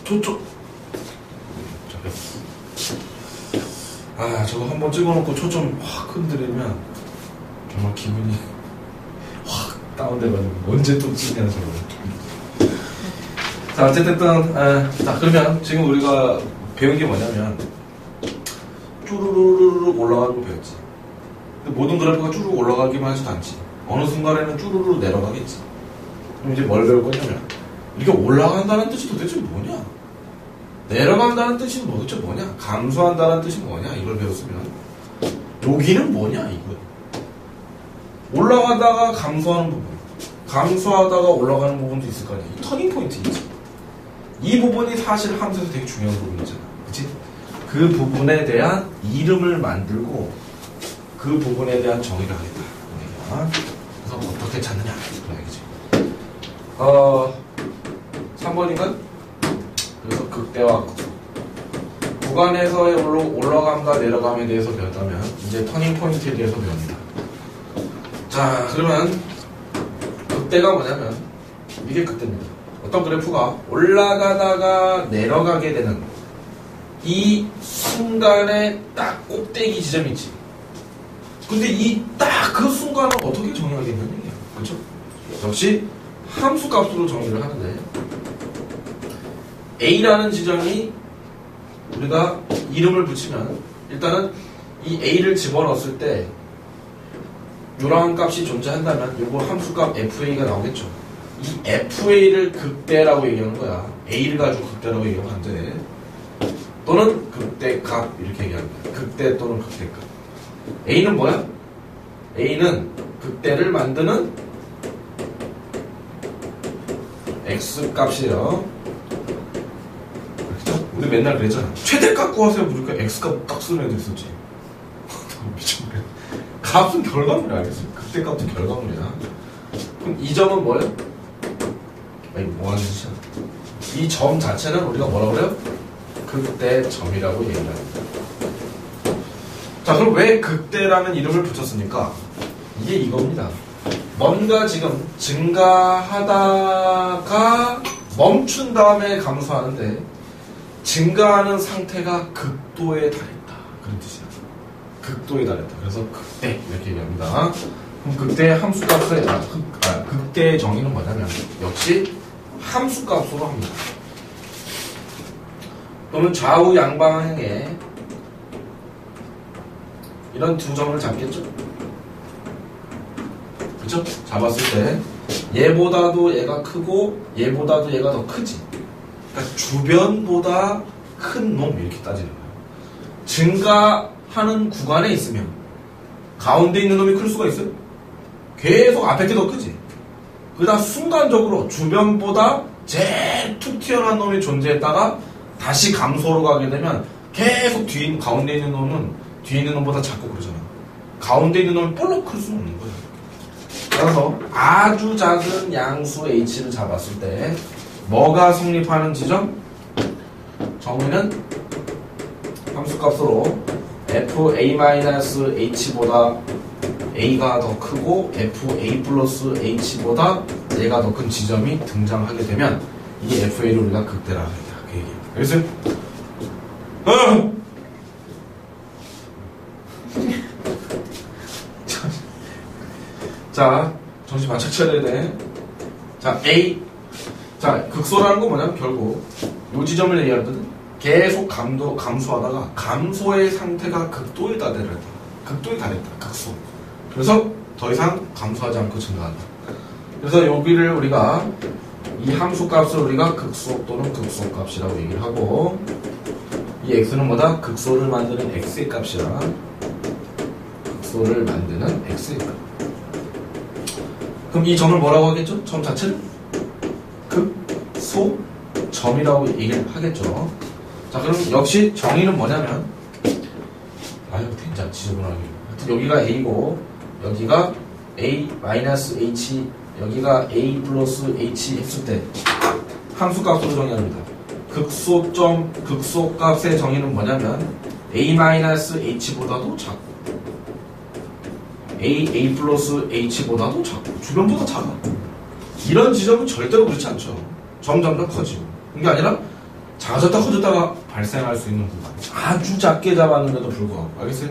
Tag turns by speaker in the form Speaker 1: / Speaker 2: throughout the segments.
Speaker 1: 저쪽. 저거 한번 찍어놓고 초점 확 흔들리면 정말 기분이 확 다운돼가지고 언제 또 찍냐 저거. 자, 어쨌든 자, 그러면 지금 우리가 배운 게 뭐냐면 쭈루루루 올라가는 거 배웠지. 근데 모든 그래프가 쭈루루 올라가기만 하지도 않지. 어느 순간에는 쭈루루 내려가겠지. 그럼 이제 뭘 배울 거냐면 이게 올라간다는 뜻이 도대체 뭐냐? 내려간다는 뜻이 도대체 뭐냐? 감소한다는 뜻이 뭐냐? 이걸 배웠으면 여기는 뭐냐? 이거 올라가다가 감소하는 부분, 감소하다가 올라가는 부분도 있을 거 아니야. 이 터닝 포인트이지. 이 부분이 사실 함수에서 되게 중요한 부분이잖아. 그치? 그 부분에 대한 이름을 만들고 그 부분에 대한 정의를 하겠다. 그래서 어떻게 찾느냐? 그런 얘기지. 3번인가? 그래서 극대와 극소. 구간에서의 올라감과 내려감에 대해서 배웠다면 이제 터닝 포인트에 대해서 배웁니다. 자, 그러면 극대가 뭐냐면 이게 극대입니다. 어떤 그래프가 올라가다가 내려가게 되는 이 순간에 딱 꼭대기 지점이 있지. 근데 이 딱 그 순간을 어떻게 정의하겠냐는 얘기야. 그렇죠? 역시 함수 값으로 정의를 하는데 A라는 지점이 우리가 이름을 붙이면 일단은 이 A를 집어넣었을 때 이러한 값이 존재한다면 이거 함수값 FA가 나오겠죠. 이 FA를 극대라고 얘기하는 거야. A를 가지고 극대라고 얘기하면 안 돼. 또는 극대값 이렇게 얘기합니다. 극대 또는 극대값. A는 뭐야? A는 극대를 만드는 X값이에요. 그렇죠? 우리 맨날 그랬잖아. 최대값 구하세요. 그러니까 X값 딱 쓰는 애들 있었지. 미쳤네. 값은 결과물이야. 알겠어. 극대값도 결과물이야. 그럼 이 점은 뭐예요? 아니, 뭐 하는 짓이야? 이 점 자체는 우리가 뭐라고 그래요? 극대점이라고 얘기를 합니다. 자, 그럼 왜 극대라는 이름을 붙였습니까? 이게 이겁니다. 뭔가 지금 증가하다가 멈춘 다음에 감소하는데 증가하는 상태가 극도에 달했다. 그런 뜻이야. 극도에 달했다. 그래서 극대 이렇게 얘기합니다. 그럼 극대의 함수값의 극대의 정의는 뭐냐면 역시 함수값으로 합니다. 또는 좌우 양방향에 이런 두 점을 잡겠죠? 그쵸? 잡았을 때 얘보다도 얘가 크고 얘보다도 얘가 더 크지. 그러니까 주변보다 큰 놈 이렇게 따지는 거예요. 증가하는 구간에 있으면 가운데 있는 놈이 클 수가 있어요? 계속 앞에 게 더 크지. 그러다 순간적으로 주변보다 제일 툭 튀어나온 놈이 존재했다가 다시 감소로 가게 되면 계속 가운데 있는 놈은 뒤에 있는 놈보다 작고 그러잖아. 가운데 있는 놈이 볼록 클 수는 없는 거야. 그래서 아주 작은 양수 H를 잡았을 때 뭐가 성립하는 지점? 정의는 함수값으로 FA-H보다 A가 더 크고 FA 플러스 H보다 얘가 더 큰 지점이 등장하게 되면 이게 FA를 우리가 극대라 합니다. 그 얘기예요. 알겠어요? 자, 정신 바짝 차려야 돼. 자, A. 자, 극소라는 건 뭐냐면 결국 요 지점을 얘기하거든. 계속 감소하다가 감소의 상태가 극도에 달했다. 극도에 달했다. 극소. 그래서 더 이상 감소하지 않고 증가한다. 그래서 여기를 우리가 이 함수값을 우리가 극소 또는 극소값이라고 얘기를 하고 이 x는 뭐다? 극소를 만드는 x의 값이라 극소를 만드는 x의 값. 그럼 이 점을 뭐라고 하겠죠? 점 자체를 극소점이라고 얘기를 하겠죠. 자, 그럼 역시 정의는 뭐냐면 아유 된장 지저분하게 하여튼 여기가 a고 여기가 a-h 여기가 a 플러스 h 했을 때 함수값으로 정의합니다. 극소값의 정의는 뭐냐면 a-h보다도 작고 a 플러스 h보다도 작고 주변보다 작아. 이런 지점은 절대로 그렇지 않죠. 점점 더 커지고 그게 아니라 작아졌다 커졌다가 발생할 수 있는 구간. 아주 작게 잡았는데도 불구하고. 알겠어요?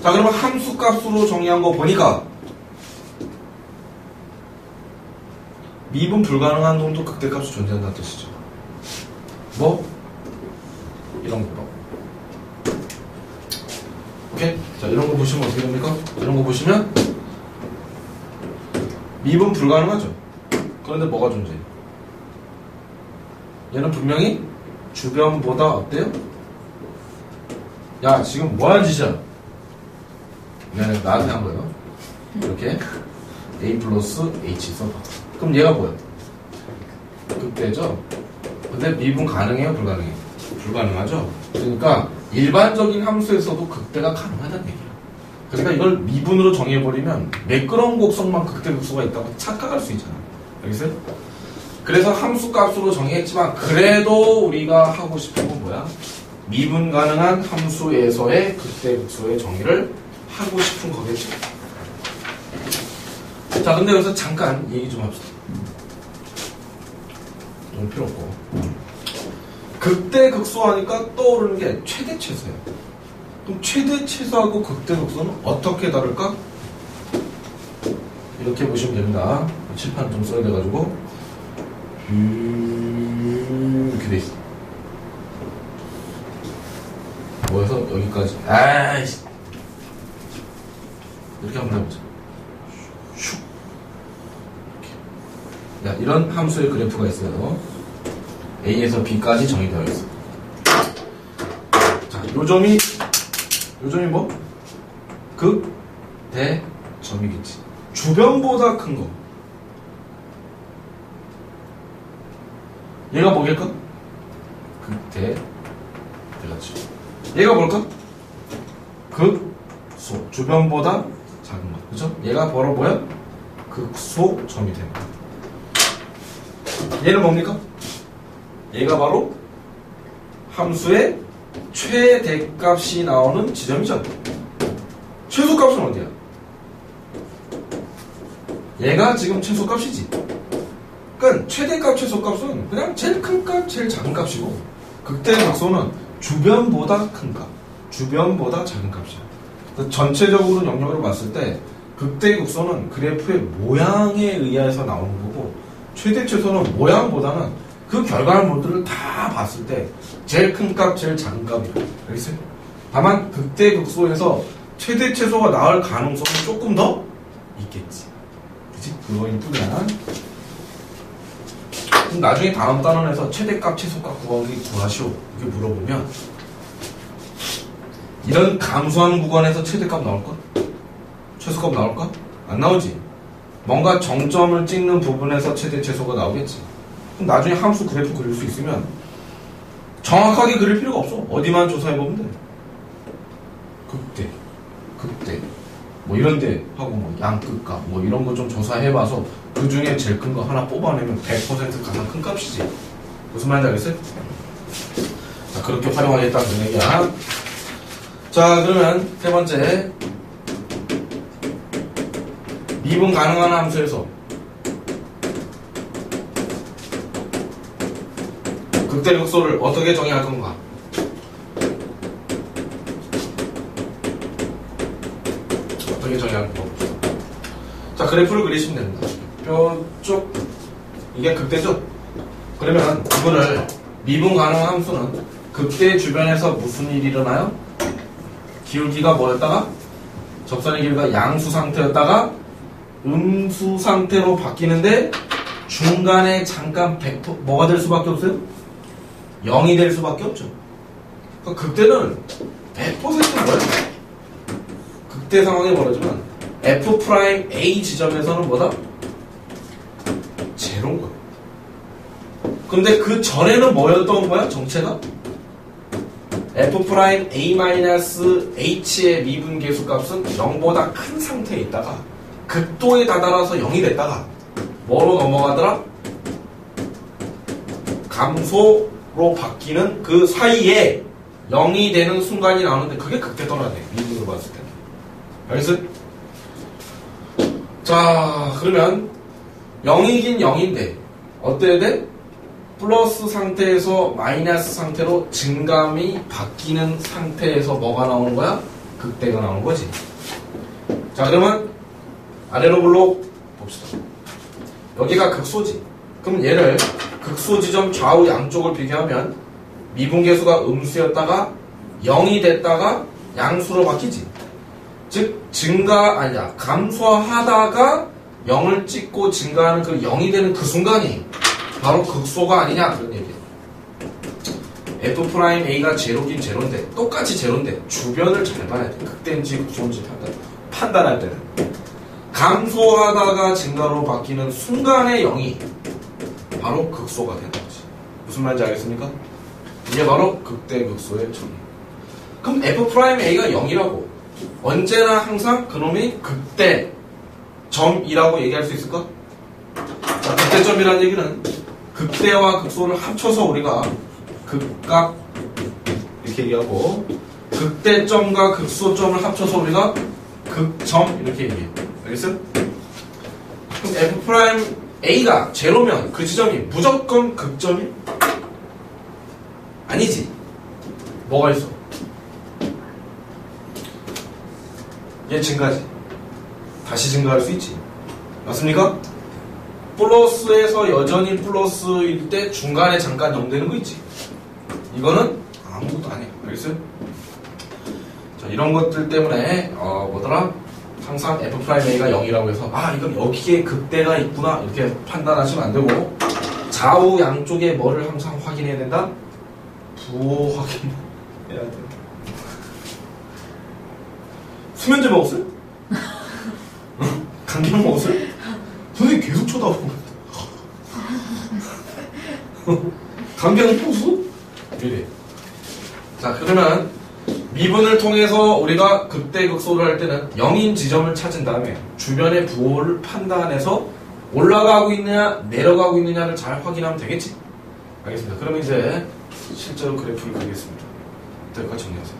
Speaker 1: 자, 그러면 함수 값으로 정의한 거 보니까 미분 불가능한 놈도 극대값이 존재한다는 뜻이죠. 뭐? 이런 거. 오케이? 자, 이런 거 보시면 어떻게 됩니까? 이런 거 보시면 미분 불가능하죠. 그런데 뭐가 존재해요? 얘는 분명히 주변보다 어때요? 야, 지금 뭐하는 짓이야? 얘는 나한테 한 거예요. 이렇게 A 플러스 H 써봐. 그럼 얘가 뭐야? 극대죠? 근데 미분 가능해요? 불가능해요? 불가능하죠? 그러니까 일반적인 함수에서도 극대가 가능하다는 얘기야. 그러니까 이걸 미분으로 정해버리면 매끄러운 곡선만 극대 극소가 있다고 착각할 수 있잖아. 알겠어요? 그래서 함수 값으로 정의했지만 그래도 우리가 하고 싶은 건 뭐야? 미분 가능한 함수에서의 극대 극소의 정의를 하고 싶은 거겠죠. 자, 근데 여기서 잠깐 얘기 좀 합시다. 너무 필요 없고. 극대 극소하니까 떠오르는 게 최대 최소예요. 그럼 최대 최소하고 극대 극소는 어떻게 다를까? 이렇게 보시면 됩니다. 칠판 좀 써야 돼가지고 이렇게 돼 있어. 모여서 여기까지. 아이씨. 이렇게 한번 해보자. 슉. 이렇게. 야, 이런 함수의 그래프가 있어요. A에서 B까지 정의되어 있어. 자, 요점이 뭐? 극대 점이겠지. 주변보다 큰 거. 얘가 뭐겠까? 극대 대같이. 얘가 뭘까? 극소. 주변보다 작은 거. 그죠? 얘가 바로 뭐야? 극소점이 되는 거. 얘는 뭡니까? 얘가 바로 함수의 최대값이 나오는 지점이죠. 최소값은 어디야? 얘가 지금 최소값이지. 그러니까 최대값, 최소값은 그냥 제일 큰 값, 제일 작은 값이고 극대 극소는 주변보다 큰 값, 주변보다 작은 값이야. 전체적으로 영역으로 봤을 때 극대 극소는 그래프의 모양에 의해서 나오는 거고 최대 최소는 모양보다는 그 결과물들을 다 봤을 때 제일 큰 값, 제일 작은 값이에요. 알겠어요? 다만 극대 극소에서 최대 최소가 나올 가능성은 조금 더 있겠지. 그치? 그거일 뿐이야. 그럼 나중에 다음 단원에서 최대값, 최소값 구하시오. 이렇게 물어보면 이런 감소하는 구간에서 최대값 나올까? 최소값 나올까? 안 나오지. 뭔가 정점을 찍는 부분에서 최대, 최소가 나오겠지. 그럼 나중에 함수 그래프 그릴 수 있으면 정확하게 그릴 필요가 없어. 어디만 조사해보면 돼. 극대 뭐 이런데 하고 뭐 양끝값 뭐 이런 거 좀 조사해봐서 그 중에 제일 큰 거 하나 뽑아내면 100% 가장 큰 값이지. 무슨 말인지 알겠어요? 자, 그렇게 활용하겠다는 얘기야. 자, 그러면 세 번째, 미분 가능한 함수에서 극대 극소를 어떻게 정의할 건가? 어떻게 정의할 건가? 자, 그래프를 그리시면 됩니다. 뾰쪽, 이게 극대죠? 그러면 이거를 미분 가능한 함수는 극대 주변에서 무슨 일이 일어나요? 기울기가 뭐였다가 접선의 길이가 양수 상태였다가 음수 상태로 바뀌는데 중간에 잠깐 100% 뭐가 될 수밖에 없어요? 0이 될 수밖에 없죠. 그러니까 극대는 100% 뭐예요? 극대 상황이 벌어지면 F'A 지점에서는 뭐다? 제로인 거야. 근데 그 전에는 뭐였던 거야? 정체가? F'A-H의 미분 계수 값은 0보다 큰 상태에 있다가 극도에 다다라서 0이 됐다가 뭐로 넘어가더라? 감소로 바뀌는 그 사이에 0이 되는 순간이 나오는데 그게 극대더라네. 미분으로 봤을 때. 알겠어? 자, 그러면 0이긴 0인데 어때야 돼? 플러스 상태에서 마이너스 상태로 증감이 바뀌는 상태에서 뭐가 나오는 거야? 극대가 나오는 거지. 자, 그러면 아래로 블록 봅시다. 여기가 극소지. 그럼 얘를 극소 지점 좌우 양쪽을 비교하면 미분계수가 음수였다가 0이 됐다가 양수로 바뀌지. 즉 감소하다가 0을 찍고 증가하는 그 0이 되는 그 순간이 바로 극소가 아니냐 그런 얘기예요. F'A가 제로긴 제로인데 똑같이 제로인데 주변을 잘 봐야 돼. 극대인지 극소인지 판단할 때는 감소하다가 증가로 바뀌는 순간의 0이 바로 극소가 되는 거지. 무슨 말인지 알겠습니까? 이게 바로 극대 극소의 정의. 그럼 F'A가 0이라고 언제나 항상 그놈이 극대점이라고 얘기할 수 있을까? 자, 극대점이라는 얘기는 극대와 극소를 합쳐서 우리가 극각 이렇게 얘기하고 극대점과 극소점을 합쳐서 우리가 극점 이렇게 얘기해요. 알겠어요? 그럼 F'A가 제로면 그 지점이 무조건 극점이? 아니지. 뭐가 있어? 얘 증가지. 다시 증가할 수 있지. 맞습니까? 플러스에서 여전히 플러스일 때 중간에 잠깐 0 되는 거 있지. 이거는 아무것도 아니에요. 알겠어요? 자, 이런 것들 때문에 뭐더라? 항상 F'A가 0이라고 해서 이건 여기에 극대가 있구나 이렇게 판단하시면 안 되고 좌우 양쪽에 뭐를 항상 확인해야 된다? 부호 확인해야 된다. 수면제 먹었어요? 감기약 먹었어요? 선생님 계속 쳐다보고 감기약은 포수? 이래. 자, 그러면 미분을 통해서 우리가 극대 극소를 할 때는 0인 지점을 찾은 다음에 주변의 부호를 판단해서 올라가고 있느냐 내려가고 있느냐를 잘 확인하면 되겠지. 알겠습니다. 그러면 이제 실제로 그래프를 그리겠습니다. 여기까지 정리하세요.